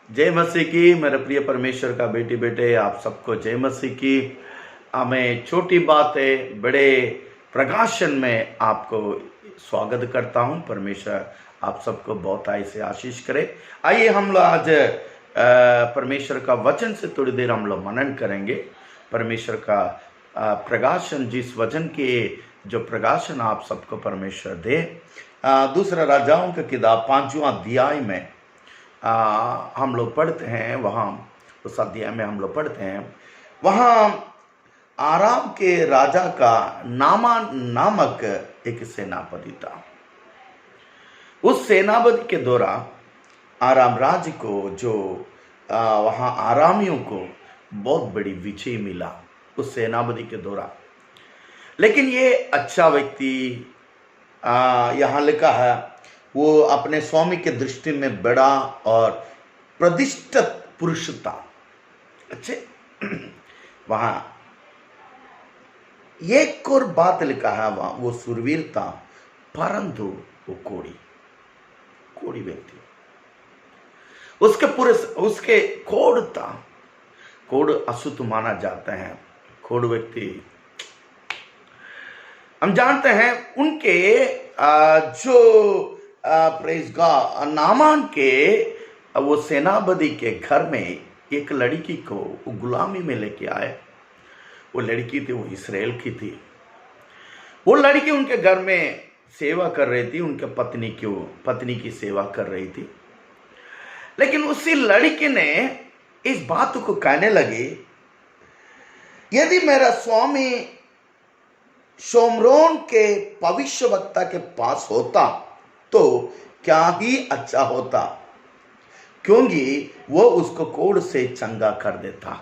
जय मसीह की। मेरे प्रिय परमेश्वर का बेटी बेटे, आप सबको जय मसीह की। मैं छोटी बातें बड़े प्रकाशन में आपको स्वागत करता हूं। परमेश्वर आप सबको बहुत आय से आशीष करे। आइए हम लोग आज परमेश्वर का वचन से थोड़ी देर हम लोग मनन करेंगे। परमेश्वर का प्रकाशन, जिस वचन के जो प्रकाशन आप सबको परमेश्वर दे। दूसरा राजाओं की किताब 5वां अध्याय में हम लोग पढ़ते हैं। वहाँ उस अध्याय में हम लोग पढ़ते हैं, वहाँ आराम के राजा का नामान नामक एक सेनापति था। उस सेनापति के द्वारा आराम राज्य को जो वहाँ आरामियों को बहुत बड़ी विजय मिला उस सेनापति के द्वारा। लेकिन ये अच्छा व्यक्ति, यहाँ लिखा है, वो अपने स्वामी के दृष्टि में बड़ा और प्रतिष्ठित पुरुष था। अच्छे, वहां एक और बात लिखा है, वहां वो सुरवीर था, परंतु वो कोड़ी व्यक्ति। उसके कोड़ था। कोड़ अशुद्ध माना जाता है। कोड़ व्यक्ति हम जानते हैं। उनके जो प्रेज गॉड, नामान के वो सेनापति के घर में एक लड़की को वो गुलामी में लेके आए। वो लड़की थी, वो इस्राएल की थी। वो लड़की उनके घर में सेवा कर रही थी, उनके पत्नी की सेवा कर रही थी। लेकिन उसी लड़की ने इस बात को कहने लगी, यदि मेरा स्वामी शोमरोन के भविष्यवक्ता के पास होता तो क्या ही अच्छा होता, क्योंकि वो उसको कोड़ से चंगा कर देता।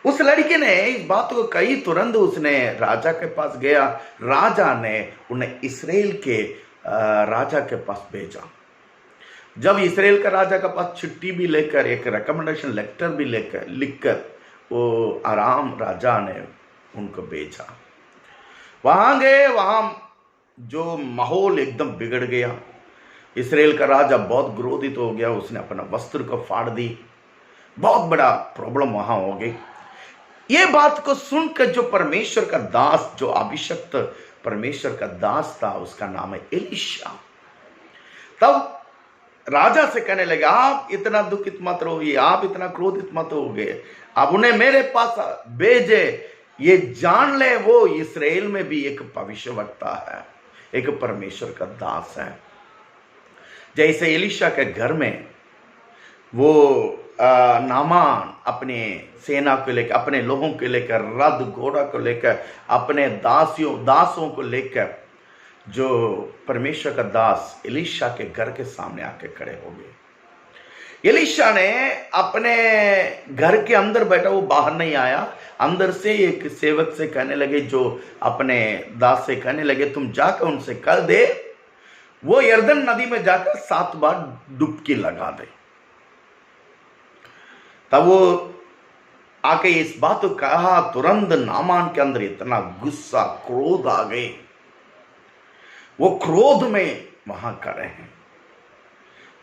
उस लड़की ने इस बात को कही, तुरंत उसने राजा के पास गया। राजा ने उन्हें इस्राएल के राजा के पास भेजा। जब इस्राएल का राजा के पास चिट्ठी भी लेकर, एक रिकमेंडेशन लेटर भी लिखकर वो आराम राजा ने उनको भेजा। वहां गए, वहां जो माहौल एकदम बिगड़ गया। इस्राएल का राजा बहुत क्रोधित हो गया। उसने अपना वस्त्र को फाड़ दी। बहुत बड़ा प्रॉब्लम वहां हो गई। ये बात को सुनकर जो परमेश्वर का दास, जो अभिषिक्त परमेश्वर का दास था, उसका नाम है एलीशा, तब राजा से कहने लगे, आप इतना दुखित मत रहिए, आप इतना क्रोधित मत हो गए, अब उन्हें मेरे पास भेजे। ये जान ले, वो इस्राएल में भी एक भविष्यवक्ता है, एक परमेश्वर का दास है। जैसे एलीशा के घर में वो नामान अपने सेना को लेकर, अपने लोगों को लेकर, रथ घोड़ा को लेकर, अपने दासों को लेकर, जो परमेश्वर का दास एलीशा के घर के सामने आके खड़े हो गए। एलीशा ने अपने घर के अंदर बैठा, वो बाहर नहीं आया। अंदर से एक सेवक से कहने लगे, जो अपने दास से कहने लगे, तुम जाकर उनसे कह दे वो यरदन नदी में जाकर 7 बार डुबकी लगा दे। तब वो आके इस बात को कहा, तुरंत नामान के अंदर इतना गुस्सा, क्रोध आ गए। वो क्रोध में वहां खड़े हैं।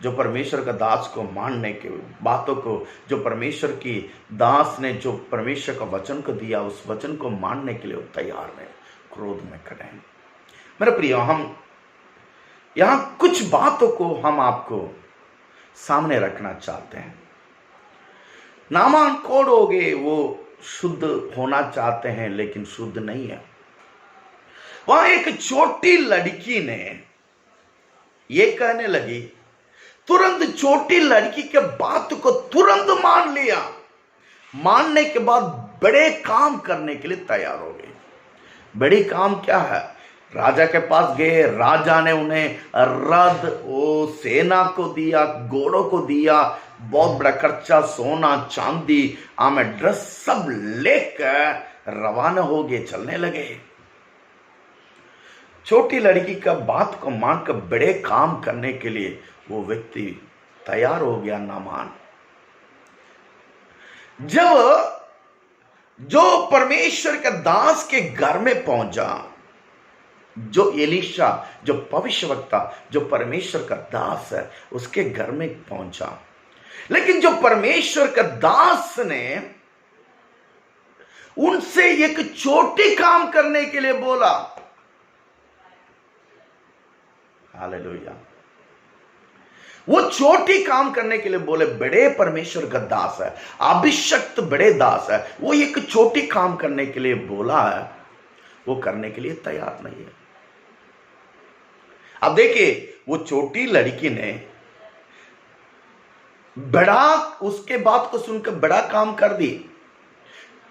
जो परमेश्वर का दास को मानने के बातों को, जो परमेश्वर की दास ने जो परमेश्वर का वचन को दिया, उस वचन को मानने के लिए वो तैयार है, क्रोध में खड़े हैं। मेरे प्रिय, हम यहां कुछ बातों को हम आपको सामने रखना चाहते हैं। नामान कोड़ हो गए, वो शुद्ध होना चाहते हैं लेकिन शुद्ध नहीं है। वहां एक छोटी लड़की ने ये कहने लगी, तुरंत छोटी लड़की के बात को तुरंत मान लिया। मानने के बाद बड़े काम करने के लिए तैयार हो गई। बड़ी काम क्या है? राजा के पास गए। राजा ने उन्हें रथ, वो सेना को दिया, घोड़ों को दिया, बहुत बड़ा खर्चा, सोना चांदी, आमें ड्रेस सब लेकर रवाना हो गए, चलने लगे। छोटी लड़की का बात को मानकर बड़े काम करने के लिए वो व्यक्ति तैयार हो गया, नामान। जब जो परमेश्वर के दास के घर में पहुंचा, जो एलीशा, जो भविष्यवक्ता, जो परमेश्वर का दास है, उसके घर में पहुंचा, लेकिन जो परमेश्वर का दास ने उनसे एक छोटी काम करने के लिए बोला, हालेलुया, वो छोटी काम करने के लिए बोले, बड़े परमेश्वर का दास है, अभिषक्त बड़े दास है, वो एक छोटी काम करने के लिए बोला है, वो करने के लिए तैयार नहीं है। अब देखिए, वो छोटी लड़की ने बड़ा, उसके बात को सुनकर बड़ा काम कर दी,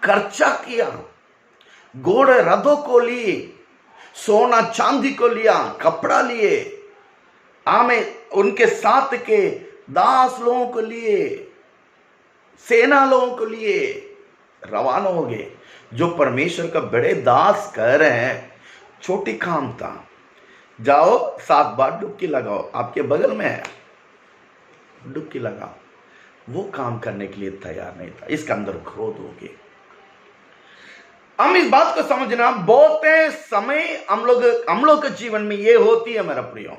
खर्चा किया, घोड़े रथों को लिए, सोना चांदी को लिया, कपड़ा लिए, आमें उनके साथ के दास लोगों को लिए, सेना लोगों को लिए रवाना हो गए। जो परमेश्वर का बड़े दास कह रहे हैं, छोटी काम था, जाओ 7 बार डुबकी लगाओ, आपके बगल में है, डुबकी लगाओ, वो काम करने के लिए तैयार नहीं था। इसके अंदर क्रोध हो गया। हम इस बात को समझना, बहुत समय हम लोग के जीवन में ये होती है मेरा प्रियो,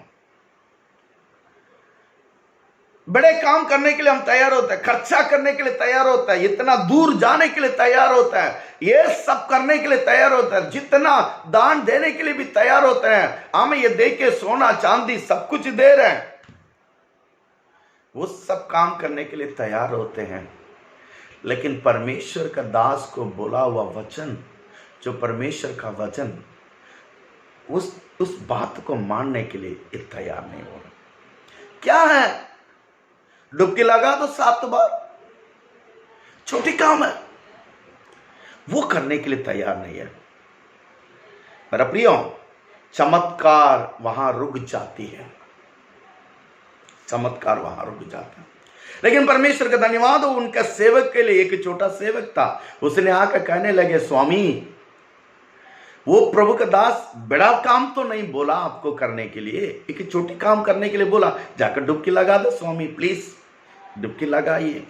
बड़े काम करने के लिए हम तैयार होते हैं, खर्चा करने के लिए तैयार होता है, इतना दूर जाने के लिए तैयार होता है, ये सब करने के लिए तैयार होता है, जितना दान देने के लिए भी तैयार होते हैं। हमें ये देख के सोना चांदी सब कुछ दे रहे हैं, वो सब काम करने के लिए तैयार होते हैं। लेकिन परमेश्वर का दास को बोला हुआ वचन, जो परमेश्वर का वचन, उस बात को मानने के लिए तैयार नहीं हो रहा। क्या है? डुबकी लगा दो 7 बार, छोटी काम है, वो करने के लिए तैयार नहीं है। मेरा प्रियो, चमत्कार वहां रुक जाती है, चमत्कार वहां रुक जाता है। लेकिन परमेश्वर का धन्यवाद हो, उनका सेवक के लिए, एक छोटा सेवक था, उसने आकर कहने लगे, स्वामी, वो प्रभु का दास बड़ा काम तो नहीं बोला आपको करने के लिए, एक छोटी काम करने के लिए बोला, जाकर डुबकी लगा दो स्वामी, प्लीज डुबकी लगाइए।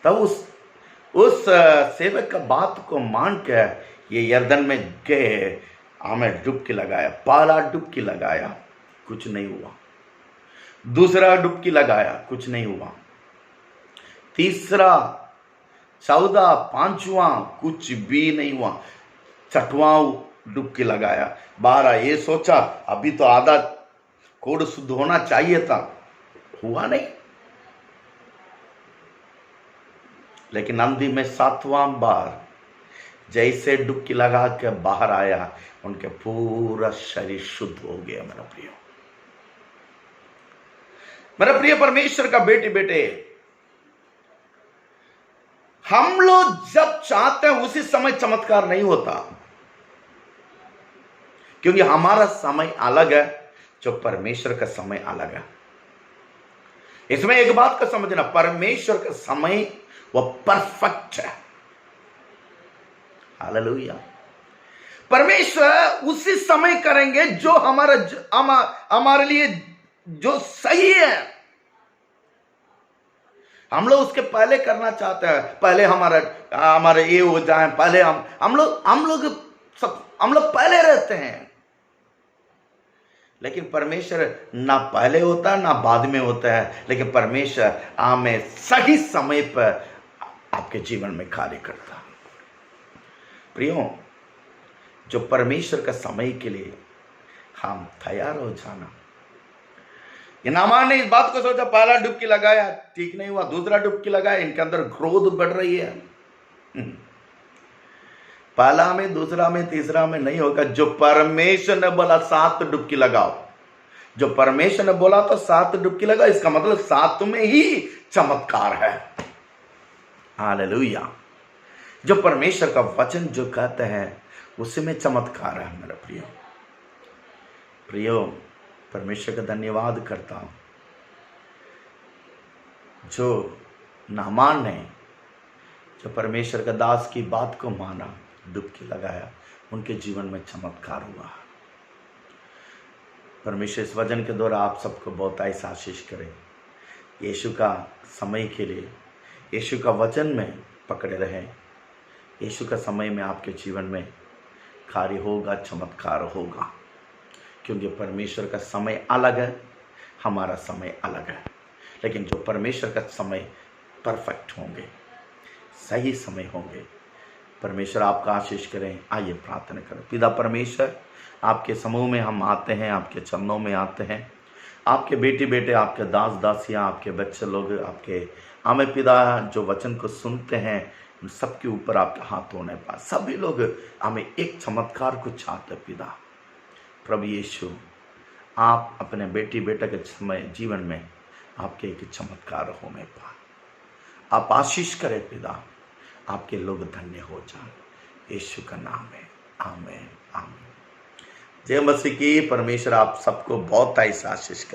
तब उस सेवक का बात को मान के ये यर्दन में गए, हमें डुबकी लगाया, पहला डुबकी लगाया, कुछ नहीं हुआ, दूसरा डुबकी लगाया, कुछ नहीं हुआ, तीसरा, 14, 5वां, कुछ भी नहीं हुआ, 6वां डुबकी लगाया, 12, ये सोचा अभी तो आधा कोड़ शुद्ध होना चाहिए था, हुआ नहीं। लेकिन अंधी में 7वां बार जैसे डुबकी लगा के बाहर आया, उनके पूरा शरीर शुद्ध हो गया। मेरा प्रिय परमेश्वर का बेटे, हम लोग जब चाहते हैं उसी समय चमत्कार नहीं होता, क्योंकि हमारा समय अलग है, जो परमेश्वर का समय अलग है। इसमें एक बात का समझना, परमेश्वर का समय वह परफेक्ट है। हालेलुया। परमेश्वर उसी समय करेंगे जो हमारे लिए जो सही है। हम लोग उसके पहले करना चाहते हैं, पहले हमारे ये हो जाए, पहले हम लोग पहले रहते हैं। लेकिन परमेश्वर ना पहले होता है ना बाद में होता है, लेकिन परमेश्वर हमें सही समय पर आपके जीवन में कार्य करता है। प्रियो, जो परमेश्वर का समय के लिए हम तैयार हो जाना। ये नामान ने इस बात को सोचा, पहला डुबकी लगाया, ठीक नहीं हुआ, दूसरा डुबकी लगाया, इनके अंदर क्रोध बढ़ रही है। पहला में, दूसरा में, तीसरा में नहीं होगा। जो परमेश्वर ने बोला 7 डुबकी लगाओ, जो परमेश्वर ने बोला तो 7 डुबकी लगाओ, इसका मतलब 7 में ही चमत्कार है। हालेलुया। जो परमेश्वर का वचन जो कहते हैं उसी में चमत्कार है। मेरा प्रियो, परमेश्वर का धन्यवाद करता हूं, जो नामान ने, जो परमेश्वर का दास की बात को माना, डुबकी लगाया, उनके जीवन में चमत्कार हुआ। परमेश्वर इस वचन के द्वारा आप सबको बहुत ऐसा आशीष करें। यीशु का समय के लिए, यीशु का वचन में पकड़े रहें। यीशु का समय में आपके जीवन में कार्य होगा, चमत्कार होगा, क्योंकि परमेश्वर का समय अलग है, हमारा समय अलग है। लेकिन जो परमेश्वर का समय परफेक्ट होंगे, सही समय होंगे। परमेश्वर आपका आशीष करें। आइए प्रार्थना करें। पिता परमेश्वर, आपके समूह में हम आते हैं, आपके चरणों में आते हैं। आपके बेटी बेटे, आपके दास दासियां, आपके बच्चे लोग, आपके हमें पिता जो वचन को सुनते हैं, उन सबके ऊपर आपके हाथ होने पाए। सभी लोग हमें एक चमत्कार को चाहते पिता। प्रभु यीशु, आप अपने बेटी बेटे के समय जीवन में आपके एक चमत्कार होने पाए। आप आशीष करें पिता, आपके लोग धन्य हो जाए, यीशु का नाम है। आमीन आमीन। जय मसीह की। परमेश्वर आप सबको बहुत आशीष करे।